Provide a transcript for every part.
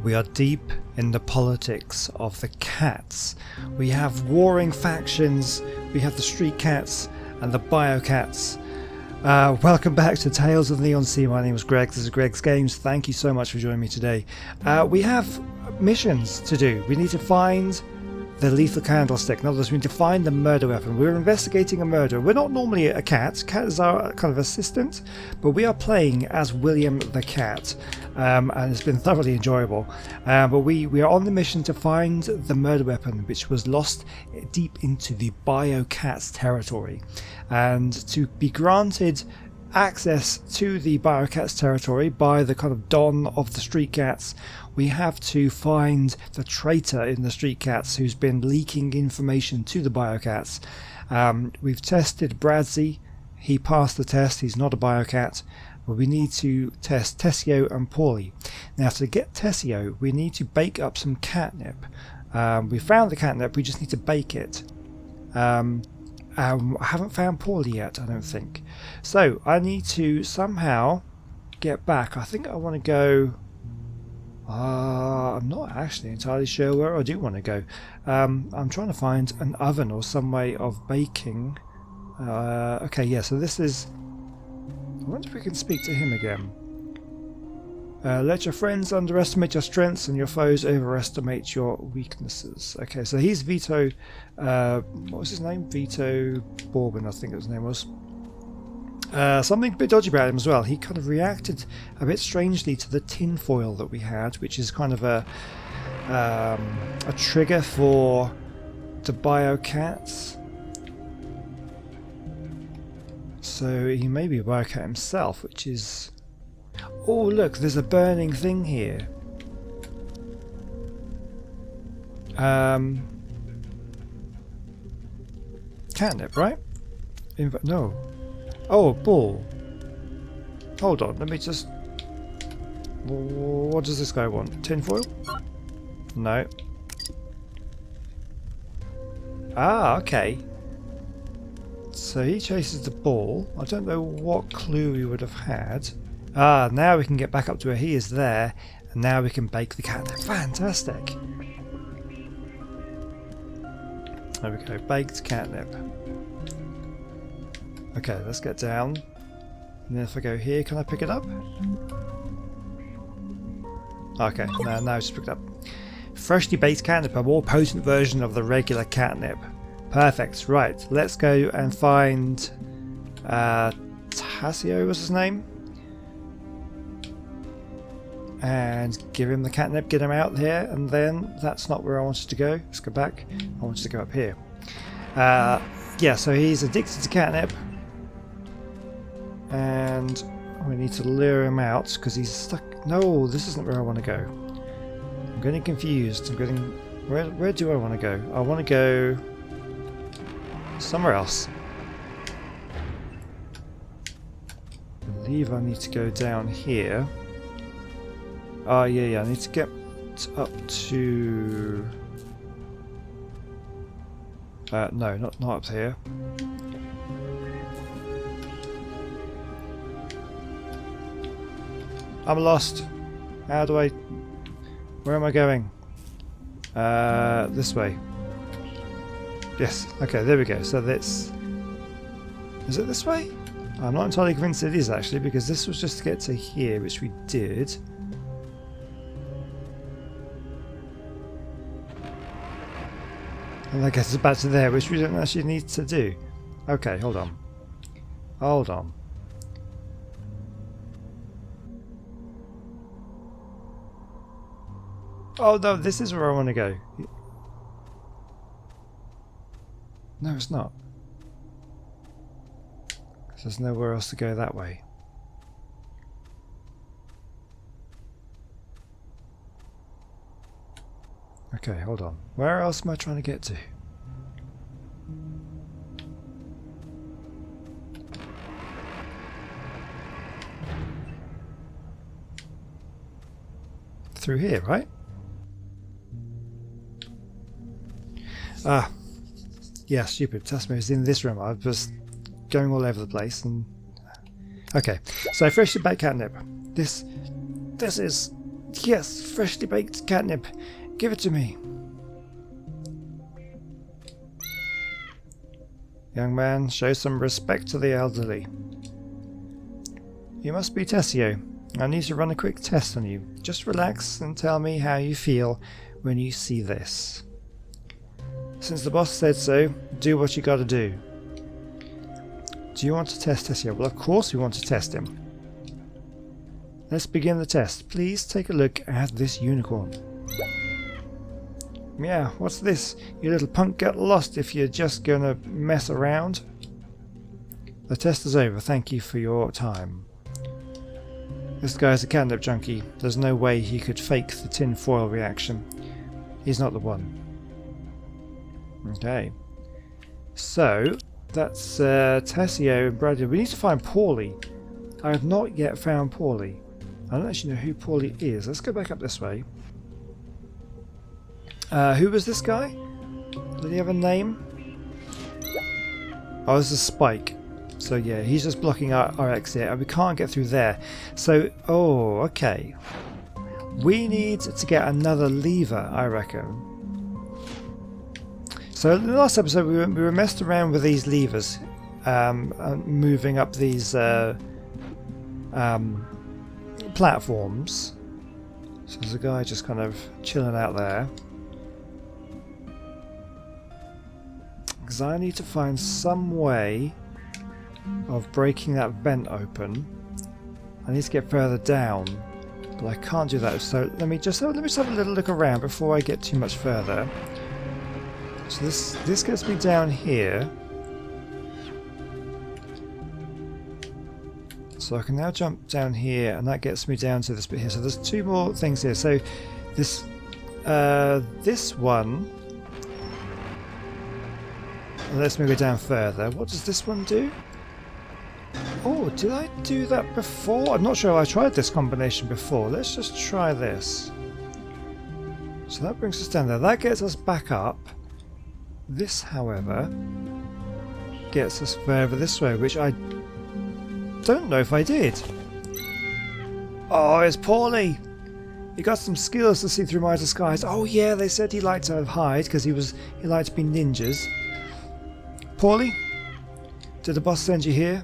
We are deep in the politics of the cats. We have warring factions. We have the street cats and the bio cats. Welcome back to Tales of the Neon Sea. My name is Greg. This is Greg's Games. Thank you so much for joining me today. We have missions to do. We need to find the lethal candlestick. In other words, we need to find the murder weapon. We're investigating a murder. We're not normally a cat. Cat is our kind of assistant, but we are playing as William the Cat, and it's been thoroughly enjoyable. But we are on the mission to find the murder weapon, which was lost deep into the bio cat's territory, and to be granted access to the bio cat's territory by the kind of don of the street cats. We have to find the traitor in the street cats who's been leaking information to the biocats. We've tested Bradsy. He passed the test. He's not a biocat. But we need to test Tessio and Paulie. Now, to get Tessio, we need to bake up some catnip. We found the catnip. We just need to bake it. I haven't found Paulie yet, I don't think. So I need to somehow get back. I think I want to go... I'm not actually entirely sure where I do want to go. I'm trying to find an oven or some way of baking. Okay, yeah, so this is... I wonder if we can speak to him again. Let your friends underestimate your strengths and your foes overestimate your weaknesses. Okay, so he's Vito... what was his name? Vito Bourbon, I think his name was. Something a bit dodgy about him as well. He kind of reacted a bit strangely to the tin foil that we had, which is kind of a trigger for the biocats. So he may be a biocat himself, which is... Oh look, there's a burning thing here. Catnip, right? No. Oh, ball. Hold on, let me just... What does this guy want? Tinfoil? No. Ah, okay. So he chases the ball. I don't know what clue we would have had. Ah, now we can get back up to where he is there, and now we can bake the catnip. Fantastic! There we go, baked catnip. Okay, let's get down. And then if I go here, can I pick it up? Okay, now it's picked up. Freshly baked catnip, a more potent version of the regular catnip. Perfect, right, let's go and find Tassio was his name. And give him the catnip, get him out here, and then that's not where I wanted to go. Let's go back. I wanted to go up here. Yeah, so he's addicted to catnip. And we need to lure him out because he's stuck. No, this isn't where I want to go. I'm getting confused. I'm getting... Where do I want to go? I want to go somewhere else. I believe I need to go down here. Oh, yeah, I need to get up to... no, not up here. I'm lost. How do I... Where am I going? This way. Yes, okay, there we go. So that's... Is it this way? I'm not entirely convinced it is actually, because this was just to get to here, which we did. And I guess it's back to there, which we don't actually need to do. Okay, hold on. Hold on. Oh no, this is where I want to go. No, it's not. Because there's nowhere else to go that way. Okay, hold on. Where else am I trying to get to? Through here, right? Ah, yeah, stupid. Tasmo is in this room. I was going all over the place and... Okay, so freshly baked catnip. This is Yes, freshly baked catnip. Give it to me. Young man, show some respect to the elderly. You must be Tessio. I need to run a quick test on you. Just relax and tell me how you feel when you see this. Since the boss said so, do what you gotta do. Do you want to test Tessio? Well, of course we want to test him. Let's begin the test. Please take a look at this unicorn. Yeah, what's this? You little punk, get lost if you're just gonna mess around. The test is over. Thank you for your time. This guy's a catnip junkie. There's no way he could fake the tin foil reaction. He's not the one. Okay. So, that's Tessio and Bradley. We need to find Paulie. I have not yet found Paulie. I don't actually know who Paulie is. Let's go back up this way. Who was this guy? Did he have a name? Oh, this is Spike. So yeah, he's just blocking our exit and we can't get through there. So, oh, okay. We need to get another lever, I reckon. So in the last episode we were messed around with these levers. Moving up these platforms. So there's a guy just kind of chilling out there. Because I need to find some way of breaking that vent open. I need to get further down, but I can't do that. So let me just have a little look around before I get too much further. So this gets me down here. So I can now jump down here, and that gets me down to this bit here. So there's two more things here. So this one lets me go down further. What does this one do? Oh, did I do that before? I'm not sure I tried this combination before. Let's just try this. So that brings us down there. That gets us back up. This, however, gets us further this way, which I don't know if I did. Oh, it's Paulie! He got some skills to see through my disguise. Oh yeah, they said he liked to hide because he liked to be ninjas. Paulie? Did the boss send you here?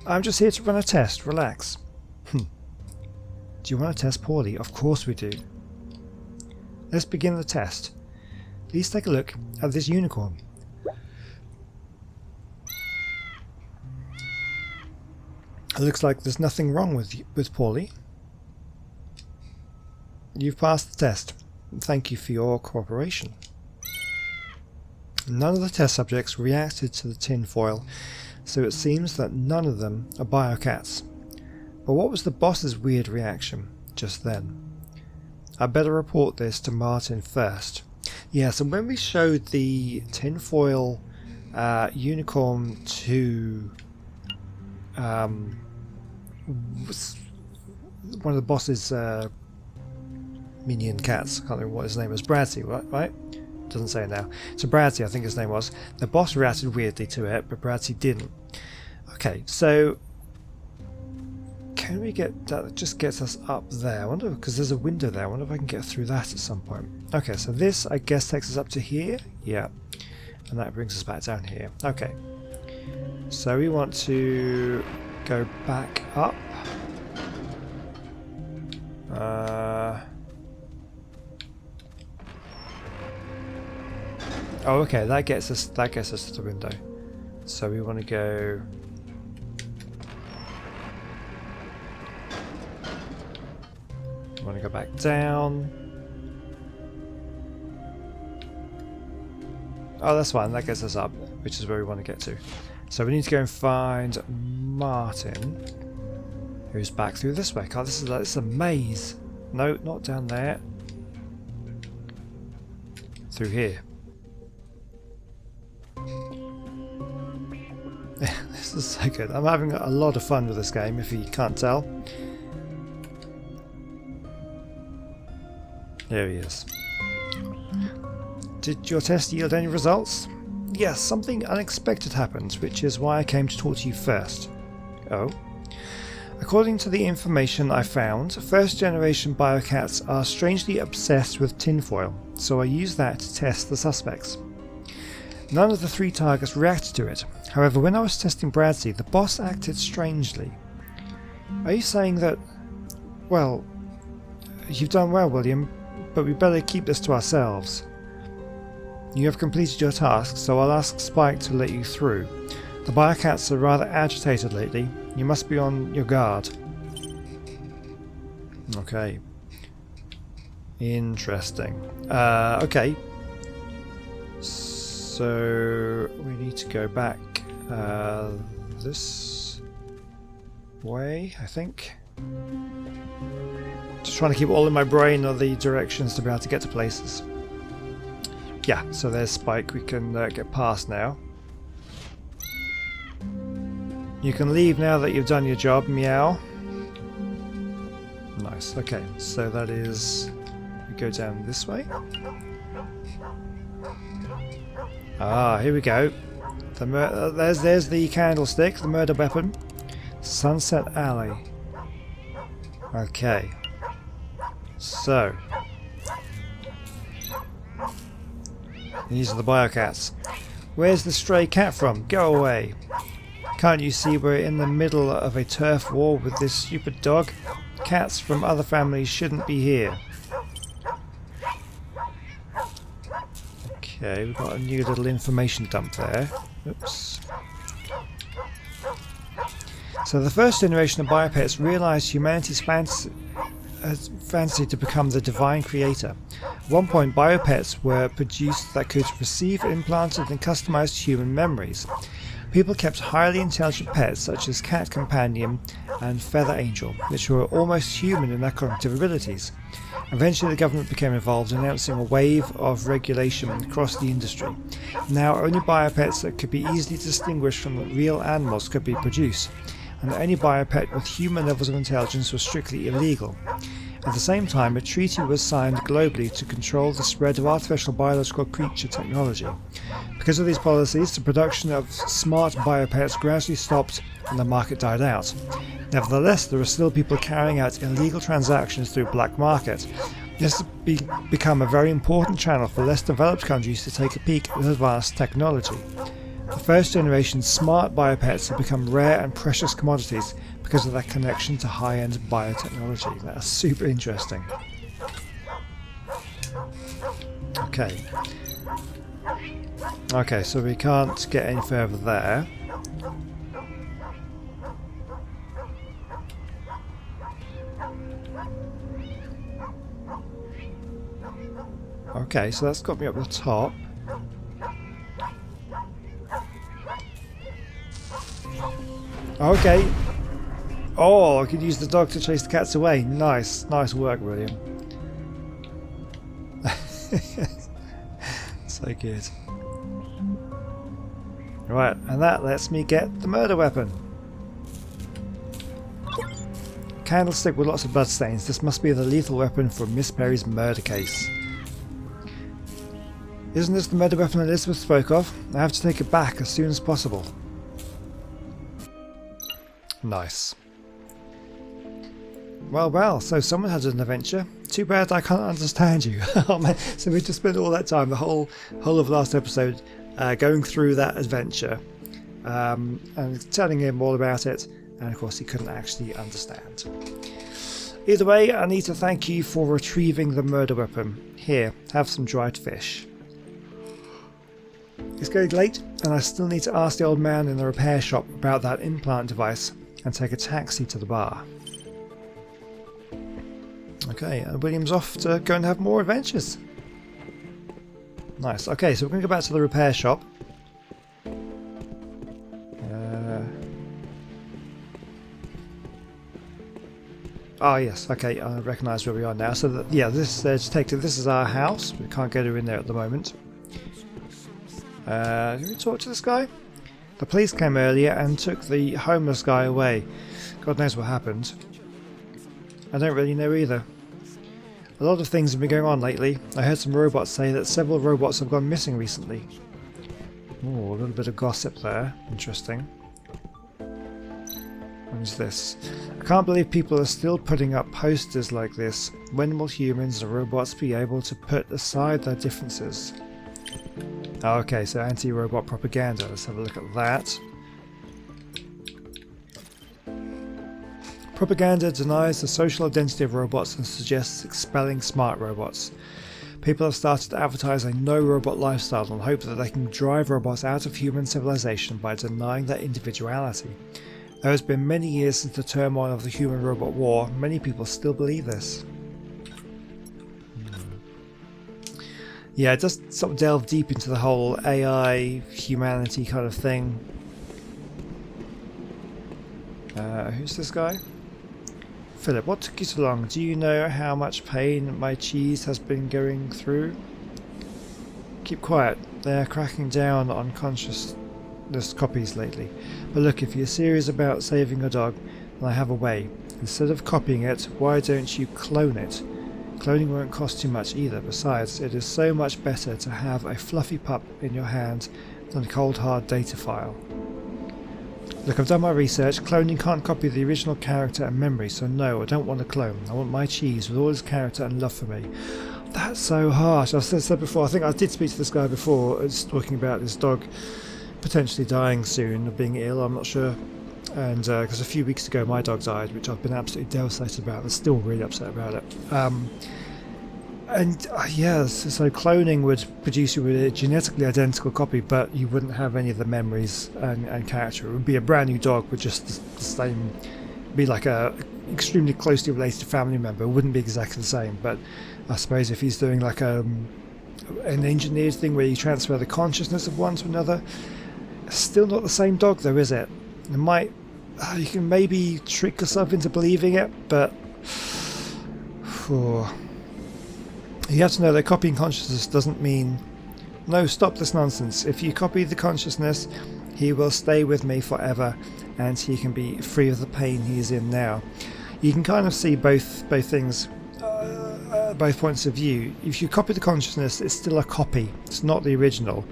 I'm just here to run a test. Relax. Do you want to test Paulie? Of course we do. Let's begin the test. Please take a look at this unicorn. It looks like there's nothing wrong with Paulie. You've passed the test. Thank you for your cooperation. None of the test subjects reacted to the tin foil, so it seems that none of them are biocats. But what was the boss's weird reaction just then? I better report this to Martin first. Yes, and when we showed the tinfoil unicorn to one of the boss's minion cats, I can't remember what his name was, Bradsy, right? Doesn't say it now. So Bradsy, I think his name was. The boss reacted weirdly to it, but Bradsy didn't. Okay, so can we get that? Just gets us up there. I wonder, because there's a window there. I wonder if I can get through that at some point. Okay, so this I guess takes us up to here. Yeah, and that brings us back down here. Okay, so we want to go back up. Oh, okay, that gets us to the window. So we want to go. We want to go back down. Oh, that's fine. That gets us up, which is where we want to get to. So we need to go and find Martin, who's back through this way. God, this is a maze. No, not down there. Through here. This is so good. I'm having a lot of fun with this game, if you can't tell. There he is. Did your test yield any results? Yes, something unexpected happened, which is why I came to talk to you first. Oh? According to the information I found, first generation biocats are strangely obsessed with tinfoil, so I used that to test the suspects. None of the 3 targets reacted to it. However, when I was testing Bradley, the boss acted strangely. Are you saying that... Well, you've done well, William, but we better keep this to ourselves. You have completed your task, so I'll ask Spike to let you through. The biocats are rather agitated lately. You must be on your guard. Okay. Interesting. Okay. So we need to go back this way, I think. Just trying to keep all in my brain are the directions to be able to get to places. Yeah, so there's Spike. We can get past now. You can leave now that you've done your job, meow. Nice, okay, so that is... we go down this way. Ah, here we go. There's the candlestick, the murder weapon. Sunset Alley. Okay. So. These are the biocats. Where's the stray cat from? Go away. Can't you see we're in the middle of a turf war with this stupid dog? Cats from other families shouldn't be here. Okay, we've got a new little information dump there. Oops. So the first generation of biopets realised humanity's fantasy to become the divine creator. At one point, biopets were produced that could receive, implanted and customised human memories. People kept highly intelligent pets such as Cat Companion and Feather Angel, which were almost human in their cognitive abilities. Eventually the government became involved, announcing a wave of regulation across the industry. Now only biopets that could be easily distinguished from real animals could be produced, and any biopet with human levels of intelligence was strictly illegal. At the same time, a treaty was signed globally to control the spread of artificial biological creature technology. Because of these policies, the production of smart biopets gradually stopped and the market died out. Nevertheless, there are still people carrying out illegal transactions through black market. This has become a very important channel for less developed countries to take a peek at advanced technology. The first generation smart biopets have become rare and precious commodities because of their connection to high-end biotechnology. That's super interesting. Okay. Okay, so we can't get any further there. Okay, so that's got me up the top. Okay. Oh, I could use the dog to chase the cats away. Nice. Nice work, William. So good. Right, and that lets me get the murder weapon. Candlestick with lots of bloodstains. This must be the lethal weapon for Miss Perry's murder case. Isn't this the murder weapon Elizabeth spoke of? I have to take it back as soon as possible. Nice. Well, well, so someone had an adventure. Too bad I can't understand you. Oh man, so we just spent all that time, the whole of last episode, going through that adventure and telling him all about it, and of course he couldn't actually understand. Either way, I need to thank you for retrieving the murder weapon. Here, have some dried fish. It's getting late, and I still need to ask the old man in the repair shop about that implant device and take a taxi to the bar. Okay, and William's off to go and have more adventures. Nice. Okay, so we're going to go back to the repair shop. Oh yes, okay, I recognise where we are now. So that, yeah, this detective, this is our house. We can't get her in there at the moment. Did we talk to this guy? The police came earlier and took the homeless guy away. God knows what happened. I don't really know either. A lot of things have been going on lately. I heard some robots say that several robots have gone missing recently. Oh, a little bit of gossip there. Interesting. What is this? A can't believe people are still putting up posters like this. When will humans and robots be able to put aside their differences? Okay, so anti-robot propaganda. Let's have a look at that. Propaganda denies the social identity of robots and suggests expelling smart robots. People have started to advertise a no-robot lifestyle and hope that they can drive robots out of human civilization by denying their individuality. There has been many years since the turmoil of the human-robot war. Many people still believe this. Yeah, it does sort of delve deep into the whole AI, humanity kind of thing. Who's this guy? Philip, what took you so long? Do you know how much pain my cheese has been going through? Keep quiet. They are cracking down on consciousness copies lately. But look, if you're serious about saving a dog, then I have a way. Instead of copying it, why don't you clone it? Cloning won't cost too much either. Besides, it is so much better to have a fluffy pup in your hand than a cold hard data file. Look, I've done my research. Cloning can't copy the original character and memory, so no, I don't want a clone. I want my cheese with all his character and love for me. That's so harsh. I've said before, I think I did speak to this guy before, talking about this dog potentially dying soon, or being ill, I'm not sure. And because a few weeks ago my dog died, which I've been absolutely devastated about. I'm still really upset about it. Yes, so cloning would produce you with a genetically identical copy, but you wouldn't have any of the memories and character. It would be a brand new dog with just the same, be like a extremely closely related family member. It wouldn't be exactly the same, but I suppose if he's doing like an engineered thing where you transfer the consciousness of one to another, it's still not the same dog though, is it? It might, you can maybe trick yourself into believing it, but you have to know that copying consciousness doesn't mean, no, stop this nonsense. If you copy the consciousness, he will stay with me forever and he can be free of the pain he's in now. You can kind of see both things, both points of view. If you copy the consciousness, it's still a copy. It's not the original,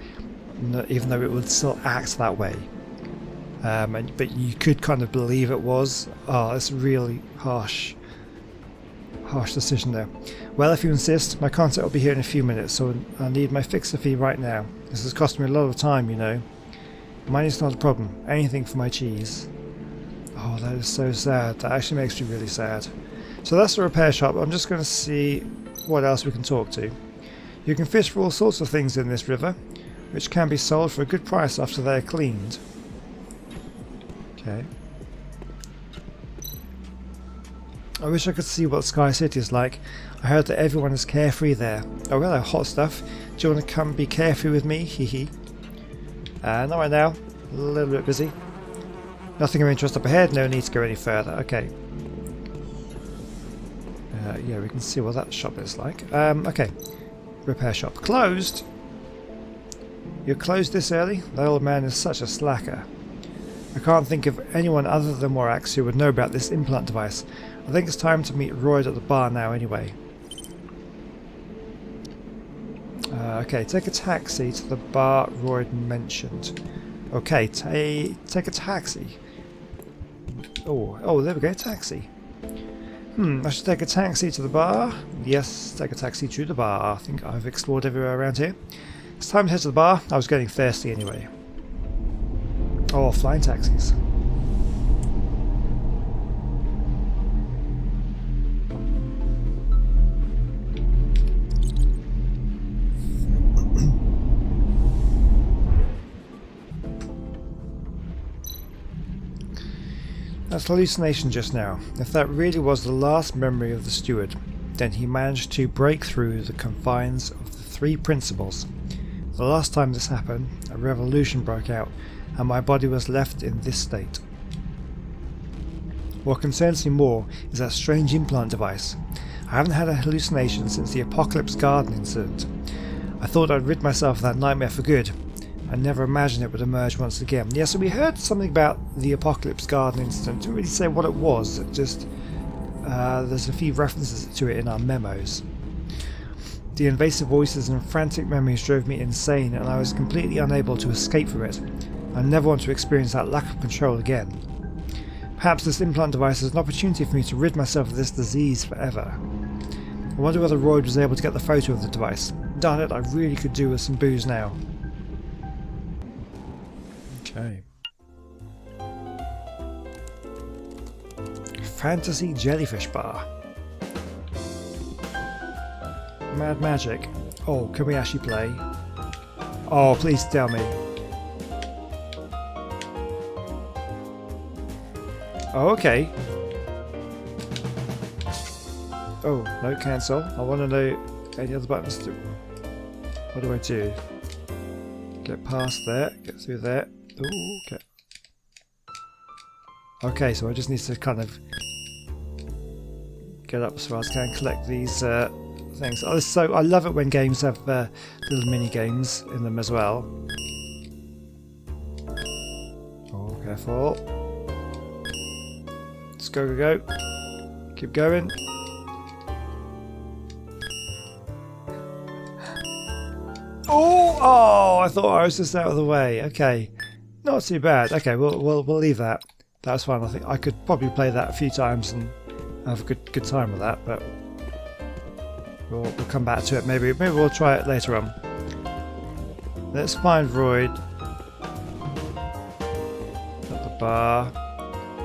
even though it would still act that way. But you could kind of believe it was. Oh, it's a really harsh decision there. Well, if you insist, my concert will be here in a few minutes, so I need my fixer fee right now. This has cost me a lot of time, you know. Money's not a problem. Anything for my cheese. Oh, that is so sad. That actually makes me really sad. So that's the repair shop. I'm just going to see what else we can talk to. You can fish for all sorts of things in this river, which can be sold for a good price after they are cleaned. Okay. I wish I could see what Sky City is like. I heard that everyone is carefree there. Oh, hello, hot stuff. Do you want to come be carefree with me? Hee. Not right now. A little bit busy. Nothing of interest up ahead. No need to go any further. Okay. Yeah, we can see what that shop is like. Okay. Repair shop. Closed? You're closed this early? That old man is such a slacker. I can't think of anyone other than Morax who would know about this implant device. I think it's time to meet Royd at the bar now anyway. Okay, take a taxi to the bar Royd mentioned. Okay, take a taxi. Oh, there we go, taxi. I should take a taxi to the bar. Yes, take a taxi to the bar. I think I've explored everywhere around here. It's time to head to the bar. I was getting thirsty anyway. Oh, flying taxis. That's hallucination just now. If that really was the last memory of the steward, then he managed to break through the confines of the three principles. The last time this happened, a revolution broke out, and my body was left in this state. What concerns me more is that strange implant device. I haven't had a hallucination since the Apocalypse Garden incident. I thought I'd rid myself of that nightmare for good. I never imagined it would emerge once again. Yeah, so we heard something about the Apocalypse Garden incident. Didn't really say what it was. It just there's a few references to it in our memos. The invasive voices and frantic memories drove me insane, and I was completely unable to escape from it. I never want to experience that lack of control again. Perhaps this implant device is an opportunity for me to rid myself of this disease forever. I wonder whether Royd was able to get the photo of the device. Darn it, I really could do with some booze now. Okay. Fantasy Jellyfish Bar. Mad Magic. Oh, can we actually play? Oh, please tell me. Oh, okay. Oh, no, cancel. I want to know any other buttons to... What do I do? Get past there, get through there. Ooh, okay. Okay, so I just need to kind of get up as far as I can, collect these things. Oh, so I love it when games have little mini games in them as well. Oh, careful. Let's go, go, go. Keep going. Oh, I thought I was just out of the way. Okay, not too bad. Okay, we'll leave that. That's fine. I think I could probably play that a few times and have a good time with that. But we'll come back to it. Maybe we'll try it later on. Let's find Royd at the bar.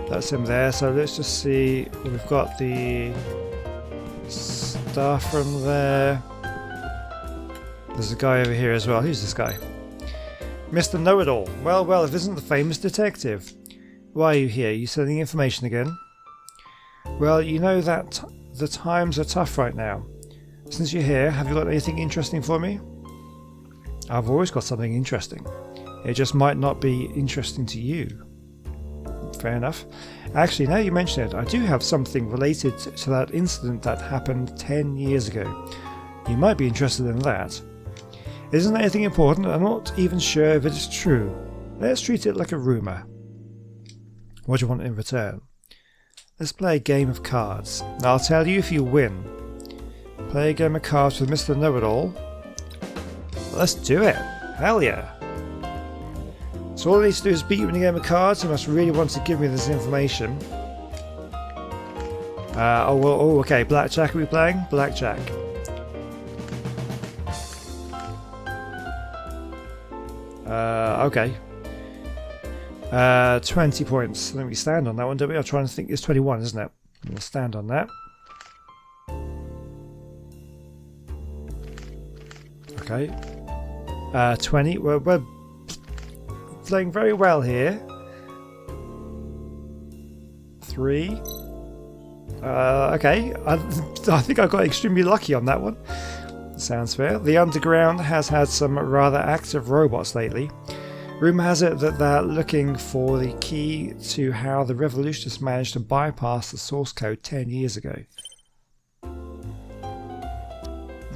That's him there. So let's just see. We've got the stuff from there. There's a guy over here as well. Who's this guy? Mr. Know-It-All. Well, if isn't the famous detective. Why are you here? You sending information again? Well, you know that the times are tough right now. Since you're here, have you got anything interesting for me? I've always got something interesting. It just might not be interesting to you. Fair enough. Actually, now you mention it, I do have something related to that incident that happened 10 years ago. You might be interested in that. Isn't anything important? I'm not even sure if it is true. Let's treat it like a rumour. What do you want in return? Let's play a game of cards. I'll tell you if you win. Play a game of cards with Mr. Know-It-All. Let's do it. Hell yeah. So all he needs to do is beat you in a game of cards. He must really want to give me this information. Okay. Blackjack are we playing? Blackjack. Okay. 20 points. I think we stand on that one, don't we? I'm trying to think. It's 21, isn't it? We'll stand on that. Okay. 20. We're playing very well here. 3. Okay. I think I got extremely lucky on that one. Sounds fair. The underground has had some rather active robots lately. Rumour has it that they're looking for the key to how the revolutionists managed to bypass the source code 10 years ago.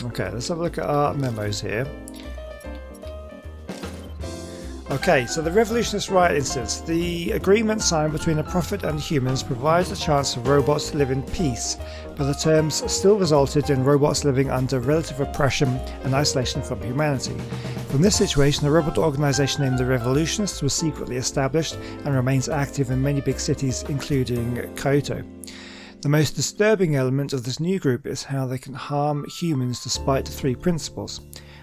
Okay, let's have a look at our memos here. Okay, so the revolutionist riot instance. The agreement signed between the Prophet and humans provides a chance for robots to live in peace, but the terms still resulted in robots living under relative oppression and isolation from humanity. From this situation, a robot organisation named the Revolutionists was secretly established and remains active in many big cities, including Kyoto. The most disturbing element of this new group is how they can harm humans despite the 3 principles.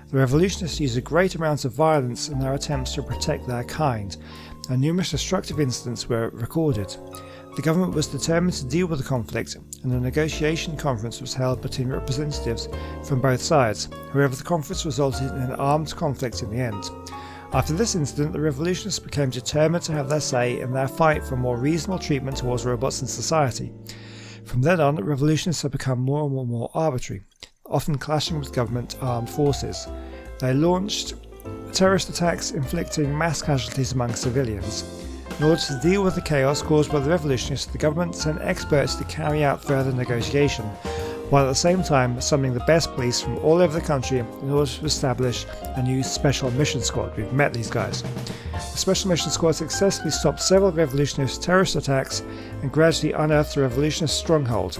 The revolutionists use a great amount of violence in their attempts to protect their kind, and numerous destructive incidents were recorded. The government was determined to deal with the conflict, and a negotiation conference was held between representatives from both sides. However, the conference resulted in an armed conflict in the end. After this incident, the revolutionists became determined to have their say in their fight for more reasonable treatment towards robots in society. From then on, revolutionists have become more and more arbitrary, often clashing with government armed forces. They launched terrorist attacks inflicting mass casualties among civilians. In order to deal with the chaos caused by the revolutionists, the government sent experts to carry out further negotiation, while at the same time summoning the best police from all over the country in order to establish a new Special Mission Squad. We've met these guys. The Special Mission Squad successfully stopped several revolutionist terrorist attacks and gradually unearthed the revolutionist stronghold.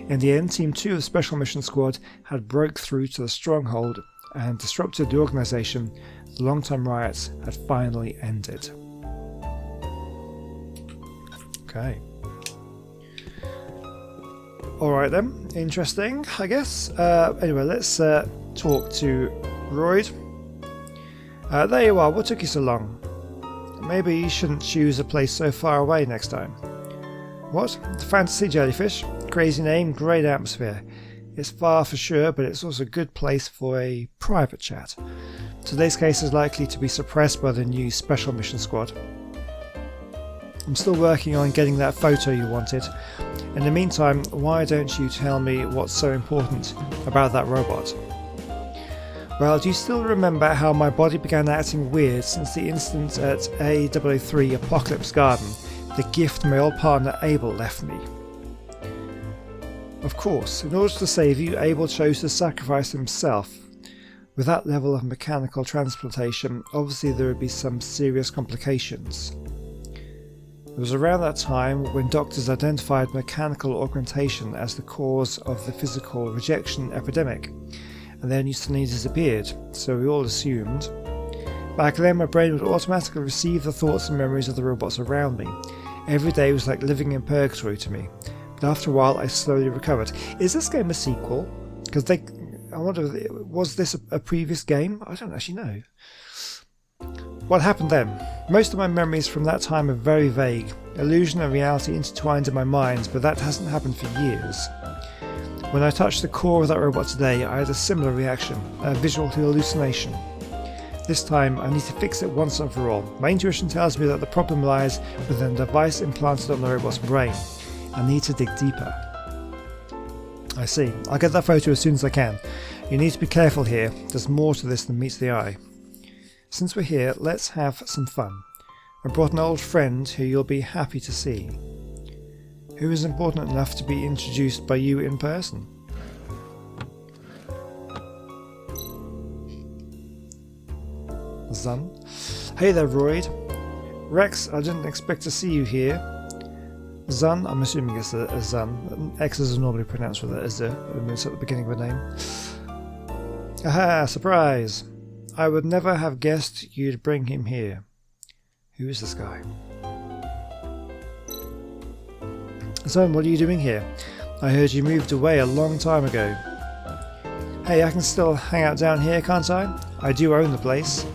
In the end, Team 2 of the Special Mission Squad had broke through to the stronghold and disrupted the organisation. The long-term riots had finally ended. Okay. Alright then, interesting, I guess. Anyway, let's talk to Royd. There you are, what took you so long? Maybe you shouldn't choose a place so far away next time. What? The Fantasy Jellyfish? Crazy name, great atmosphere. It's far for sure, but it's also a good place for a private chat. Today's case is likely to be suppressed by the new Special Mission Squad. I'm still working on getting that photo you wanted. In the meantime, why don't you tell me what's so important about that robot? Well, do you still remember how my body began acting weird since the incident at A003 Apocalypse Garden, the gift my old partner Abel left me? Of course, in order to save you, Abel chose to sacrifice himself. With that level of mechanical transplantation, obviously there would be some serious complications. It was around that time when doctors identified mechanical augmentation as the cause of the physical rejection epidemic, and then suddenly disappeared, so we all assumed. Back then my brain would automatically receive the thoughts and memories of the robots around me. Every day was like living in purgatory to me, but after a while I slowly recovered. Is this game a sequel? Because I wonder, was this a previous game? I don't actually know. What happened then? Most of my memories from that time are very vague. Illusion and reality intertwined in my mind, but that hasn't happened for years. When I touched the core of that robot today, I had a similar reaction, a visual hallucination. This time, I need to fix it once and for all. My intuition tells me that the problem lies within the device implanted on the robot's brain. I need to dig deeper. I see. I'll get that photo as soon as I can. You need to be careful here. There's more to this than meets the eye. Since we're here, let's have some fun. I brought an old friend who you'll be happy to see. Who is important enough to be introduced by you in person? Zun. Hey there, Royd. Rex, I didn't expect to see you here. Zun, I'm assuming it's a Zun. X's are normally pronounced with a Z at the beginning of a name. Aha, surprise! I would never have guessed you'd bring him here. Who is this guy? Zun, what are you doing here? I heard you moved away a long time ago. Hey, I can still hang out down here, can't I? I do own the place.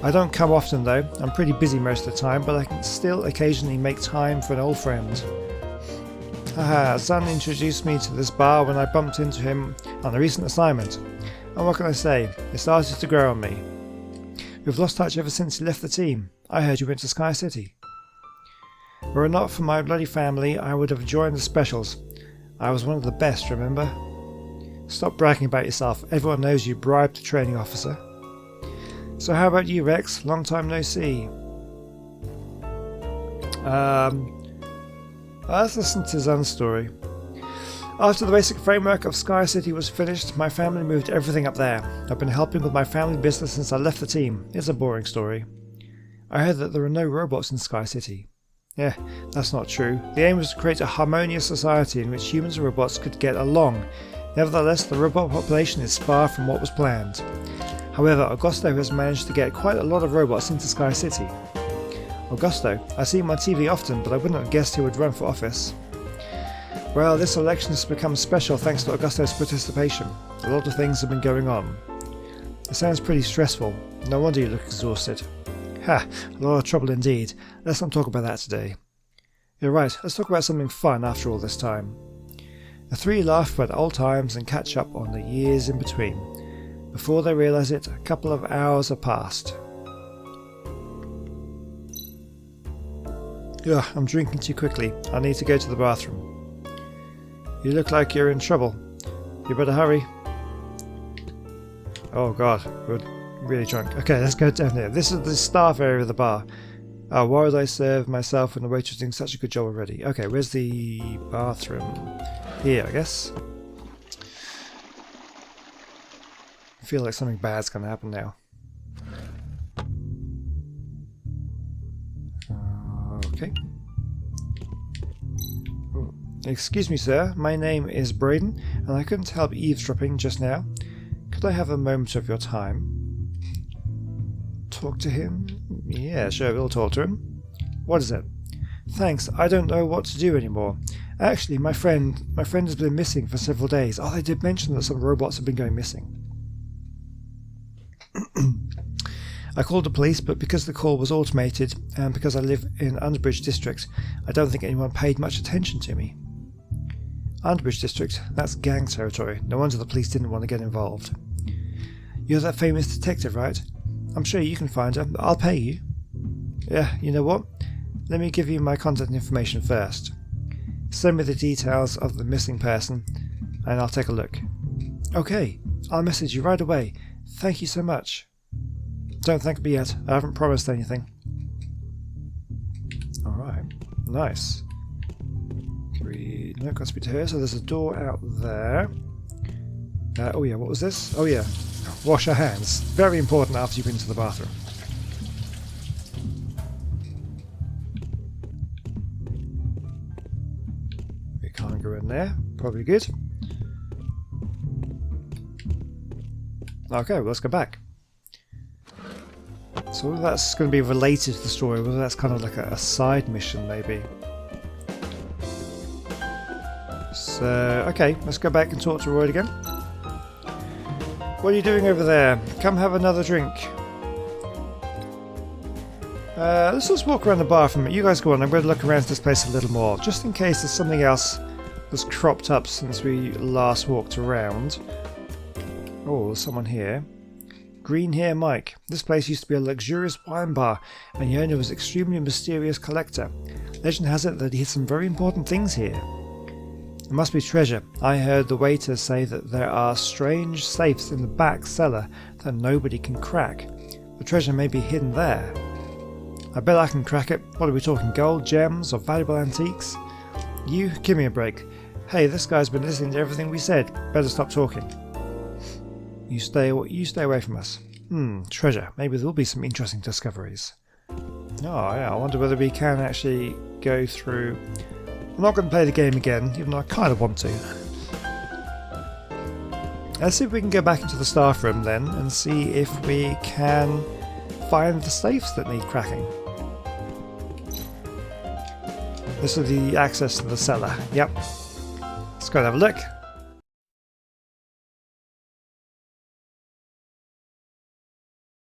I don't come often though, I'm pretty busy most of the time, but I can still occasionally make time for an old friend. Haha, Zun introduced me to this bar when I bumped into him on a recent assignment. And what can I say, it started to grow on me. We've lost touch ever since he left the team. I heard you went to Sky City. Were it not for my bloody family, I would have joined the specials. I was one of the best, remember? Stop bragging about yourself, everyone knows you bribed a training officer. So how about you, Rex? Long time no see. Let's listen to Zun's story. After the basic framework of Sky City was finished, my family moved everything up there. I've been helping with my family business since I left the team. It's a boring story. I heard that there are no robots in Sky City. Yeah, that's not true. The aim was to create a harmonious society in which humans and robots could get along. Nevertheless, the robot population is far from what was planned. However, Augusto has managed to get quite a lot of robots into Sky City. Augusto, I see him on TV often, but I wouldn't have guessed he would run for office. Well, this election has become special thanks to Augusto's participation. A lot of things have been going on. It sounds pretty stressful. No wonder you look exhausted. Ha! A lot of trouble indeed. Let's not talk about that today. You're right, let's talk about something fun after all this time. The three laugh about old times and catch up on the years in between. Before they realise it, a couple of hours have passed. Ugh, I'm drinking too quickly. I need to go to the bathroom. You look like you're in trouble. You better hurry. Oh god, we're really drunk. Okay, let's go down here. This is the staff area of the bar. Oh, why would I serve myself when the waitress doing such a good job already? Okay, where's the bathroom? Here, I guess. I feel like something bad's gonna happen now. Okay. Oh. Excuse me, sir. My name is Braden, and I couldn't help eavesdropping just now. Could I have a moment of your time? Talk to him? Yeah, sure, we'll talk to him. What is it? Thanks, I don't know what to do anymore. Actually, my friend has been missing for several days. Oh, they did mention that some robots have been going missing. I called the police, but because the call was automated and because I live in Underbridge District, I don't think anyone paid much attention to me. Underbridge District, that's gang territory. No wonder the police didn't want to get involved. You're that famous detective, right? I'm sure you can find her. I'll pay you. Yeah, you know what? Let me give you my contact information first. Send me the details of the missing person and I'll take a look. Okay, I'll message you right away. Thank you so much. Don't thank me yet. I haven't promised anything. Alright, nice. No, got to be to here, so there's a door out there. Oh yeah, what was this? Oh yeah, wash your hands. Very important after you've been to the bathroom. We can't go in there. Probably good. Okay, well, let's go back. So whether that's going to be related to the story, whether that's kind of like a side mission maybe. So, okay, let's go back and talk to Royd again. What are you doing over there? Come have another drink. Let's just walk around the bar for a minute. You guys go on, I'm going to look around this place a little more, just in case there's something else that's cropped up since we last walked around. Oh, there's someone here. Green Hair Mike. This place used to be a luxurious wine bar, and the owner was an extremely mysterious collector. Legend has it that he hid some very important things here. It must be treasure. I heard the waiter say that there are strange safes in the back cellar that nobody can crack. The treasure may be hidden there. I bet I can crack it. What are we talking, gold, gems, or valuable antiques? You, give me a break. Hey, this guy's been listening to everything we said. Better stop talking. You stay away from us. Treasure. Maybe there'll be some interesting discoveries. Oh yeah, I wonder whether we can actually go through... I'm not going to play the game again, even though I kind of want to. Let's see if we can go back into the staff room then and see if we can find the safes that need cracking. This is the access to the cellar. Yep. Let's go and have a look.